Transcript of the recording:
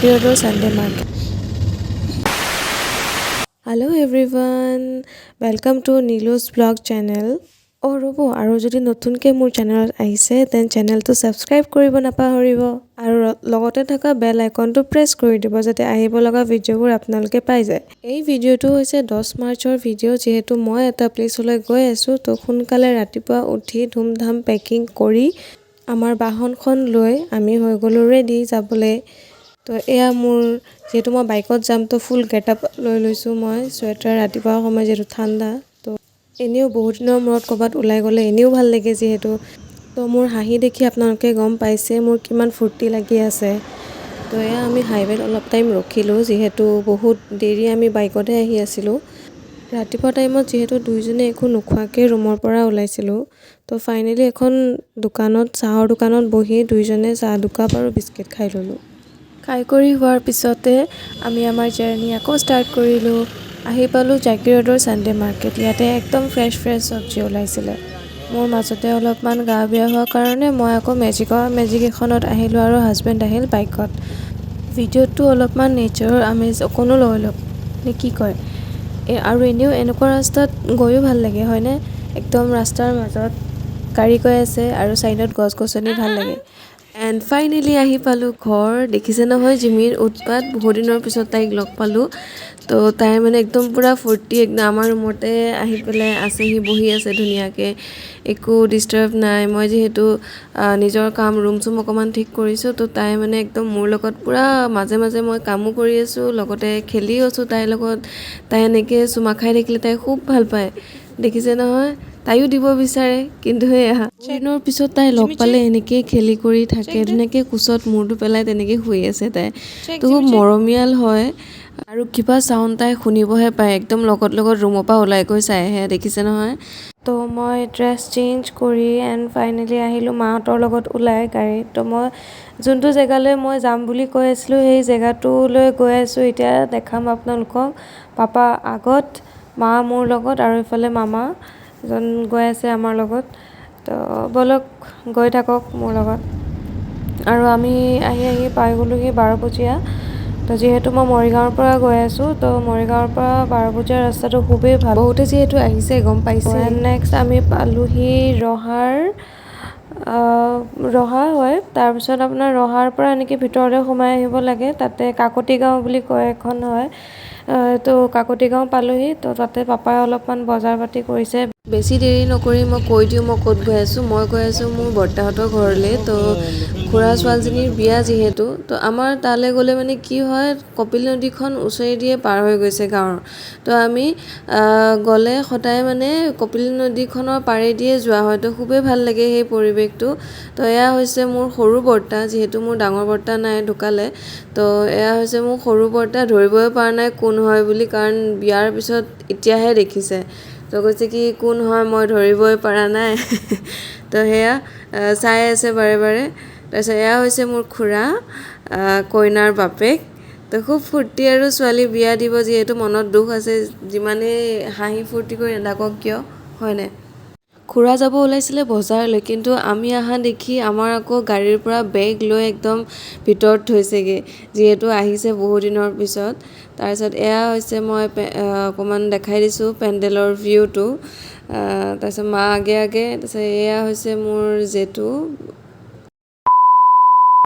জাগিৰোডৰ Sunday market. Hello everyone, welcome to Nilu's vlog channel. ৰ'ব আৰু যদি নতুনকৈ মোৰ চেনেলত আহিছে দেন চেনেলটো ছাবস্ক্ৰাইব কৰিব নাপাহৰিব আৰু লগতে থকা বেল আইকনটো প্ৰেছ কৰি দিব যাতে আহিব লগা ভিডিঅ'বোৰ আপোনালোকে পাই যায়। এই ভিডিঅ'টো হৈছে 10 মাৰ্চৰ ভিডিঅ' যিহেতু মই এটা প্লেচলৈ গৈ আছোঁ তো সোনকালে ৰাতিপুৱা উঠি ধুমধাম পেকিং কৰি আমাৰ বাহনখন লৈ আমি হৈ গ'লো ৰেডি যাবলৈ। তো এয়া মোৰ যেহেতু মই বাইকত যাম তো ফুল গেটআপ লৈ লৈছোঁ মই চুৱেটাৰ ৰাতিপুৱা সময় যিহেতু ঠাণ্ডা তো এনেও বহুত দিনৰ মূৰত ক'ৰবাত ওলাই গ'লে এনেও ভাল লাগে যিহেতু তো মোৰ হাঁহি দেখি আপোনালোকে গম পাইছে মোৰ কিমান ফূৰ্তি লাগি আছে। তো এয়া আমি হাইৱেত অলপ টাইম ৰখিলোঁ যিহেতু বহুত দেৰি আমি বাইকতহে আহি আছিলোঁ। ৰাতিপুৱা টাইমত যিহেতু দুইজনে একো নোখোৱাকৈ ৰুমৰ পৰা ওলাইছিলোঁ তো ফাইনেলি এখন দোকানত চাহৰ দোকানত বহি দুইজনে চাহ দুকাপ আৰু বিস্কিট খাই ল'লোঁ। খাই কৰি হোৱাৰ পিছতে আমি আমাৰ জাৰ্ণি আকৌ ষ্টাৰ্ট কৰিলোঁ। আহি পালোঁ জাগিৰোডৰ Sunday market। ইয়াতে একদম ফ্ৰেছ চব্জি ওলাইছিলে। মোৰ মাজতে অলপমান গা বেয়া হোৱাৰ কাৰণে মই আকৌ মেজিক এখনত আহিলোঁ আৰু হাজবেণ্ড আহিল বাইকত। ভিডিঅ'টো অলপমান নেচাৰৰ আমেজ অকণো লৈ লওক নে কি কয় আৰু এনেও এনেকুৱা ৰাস্তাত গৈও ভাল লাগে হয়নে? একদম ৰাস্তাৰ মাজত গাড়ী গৈ আছে আৰু ছাইডত গছ-গছনি ভাল লাগে। এণ্ড ফাইনেলি আহি পালোঁ ঘৰ। দেখিছে নহয় জিমিৰ উৎপাত, বহুত দিনৰ পিছত তাইক লগ পালোঁ। তো তাই মানে একদম পূৰা ফূৰ্তি একদম আমাৰ ৰুমতে আহি পেলাই আছেহি বহি আছে ধুনীয়াকৈ একো ডিষ্টাৰ্ব নাই। মই যিহেতু নিজৰ কাম ৰুম চুম অকণমান ঠিক কৰিছোঁ তো তাই মানে একদম মোৰ লগত পূৰা মাজে মাজে মই কামো কৰি আছোঁ লগতে খেলি আছোঁ তাইৰ লগত। তাই এনেকৈ চুমা খাই থাকিলে তাই খুব ভাল পায় দেখিছে নহয়। তাইও দিব বিচাৰে কিন্তু সেয়া দিনৰ পিছত তাই লগ পালে এনেকৈ খেলি কৰি থাকে ধুনীয়াকৈ কোচত মূৰটো পেলাই তেনেকৈ শুই আছে তাই। তো খুব মৰমীয়াল হয় আৰু কিবা চাউণ্ড তাই শুনিবহে পায় একদম লগত ৰুমৰ পৰা ওলাই গৈ চাইহে দেখিছে নহয়। তো মই ড্ৰেছ চেঞ্জ কৰি এণ্ড ফাইনেলি আহিলোঁ মাহঁতৰ লগত ওলাই গাড়ীত। তো মই যোনটো জেগালৈ মই যাম বুলি কৈ আছিলোঁ সেই জেগাটোলৈ গৈ আছোঁ এতিয়া দেখাম আপোনালোকক। পাপা আগত, মা মোৰ লগত আৰু ইফালে মামা এজন গৈ আছে আমাৰ লগত। তো ব'লক গৈ থাকক মোৰ লগত। আৰু আমি আহি পাই গ'লোহি 12 বজীয়া। তো যিহেতু মই মৰিগাঁৱৰ পৰা গৈ আছোঁ তো মৰিগাঁৱৰ পৰা 12 বজীয়া ৰাস্তাটো খুবেই ভাল, বহুতে যিহেতু আহিছে গম পাইছে। নেক্সট আমি পালোহি ৰহা হয়। তাৰপিছত আপোনাৰ ৰহাৰ পৰা এনেকৈ ভিতৰলৈ সোমাই আহিব লাগে। তাতে কাকতি গাঁও বুলি কয় এখন হয় তো কাকতি গাঁও পালোহি। তো তাতে পাপাই অলপমান বজাৰ পাতি কৰিছে। বেছি দেৰি নকৰি মই কৈ দিওঁ মই ক'ত গৈ আছোঁ। মই গৈ আছোঁ মোৰ বৰ্তাহঁতৰ ঘৰলৈ। তো খুৰা ছোৱালীজনীৰ বিয়া যিহেতু তো আমাৰ তালৈ গ'লে মানে কি হয় কপিল নদীখন ওচৰেদিয়ে পাৰ হৈ গৈছে গাঁৱৰ। তো আমি গ'লে সদায় মানে কপিল নদীখনৰ পাৰেদিয়ে যোৱা হয় তো খুবেই ভাল লাগে সেই পৰিৱেশটো। তো এয়া হৈছে মোৰ সৰু বৰ্তা যিহেতু মোৰ ডাঙৰ বৰ্তা নাই ঢুকালে। তো এয়া হৈছে মোৰ সৰু বৰ্তা, ধৰিবই পৰা নাই কোন হয় বুলি কাৰণ বিয়াৰ পিছত এতিয়াহে দেখিছে। তো কৈছে কি কোন হয় মই ধৰিবই পৰা নাই তো সেয়া চাই আছে বাৰে বাৰে। তাৰপিছত এয়া হৈছে মোৰ খুৰা কইনাৰ বাপেক। তো খুব ফূৰ্তি আৰু ছোৱালী বিয়া দিব যিহেতু মনত দুখ আছে যিমানেই হাঁহি ফূৰ্তি কৰি নাথাকক কিয় হয়নে। খুৰা যাব ওলাইছিলে বজাৰলৈ কিন্তু আমি অহা দেখি আমাৰ আকৌ গাড়ীৰ পৰা বেগ লৈ একদম ভিতৰত থৈছেগৈ যিহেতু আহিছে বহুত দিনৰ পিছত। তাৰপিছত এয়া হৈছে মই অকণমান দেখাই দিছোঁ পেণ্ডেলৰ ভিউটো। তাৰপিছত মা আগে তাৰপিছত এয়া হৈছে মোৰ জেঠু